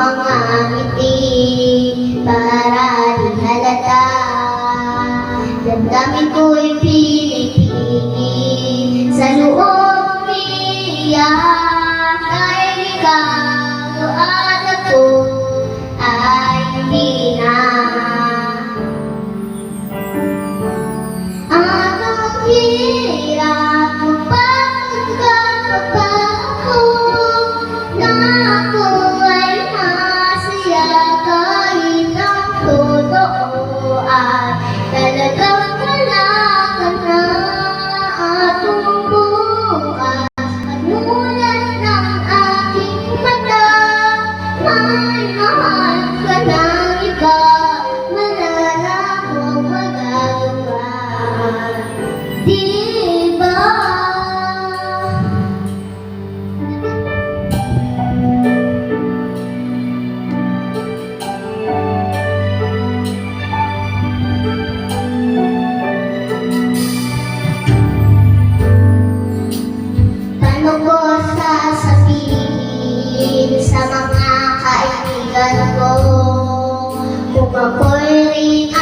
mga ngiti para di halata. Damdamin ko'y pinipili sa loob umiiyak, dahil ikaw at ako ay hindi na. Ang hirap magpapagkat pa ako na ako ay masaya, kahit ang totoo ay talagang wala ka na. Atong bukas at mulat ng aking mata, may mahal ka ng iba, wala akong magagawa. Diba? Paano ko sasabihin sa mga kaibigan ko kung ako'y rin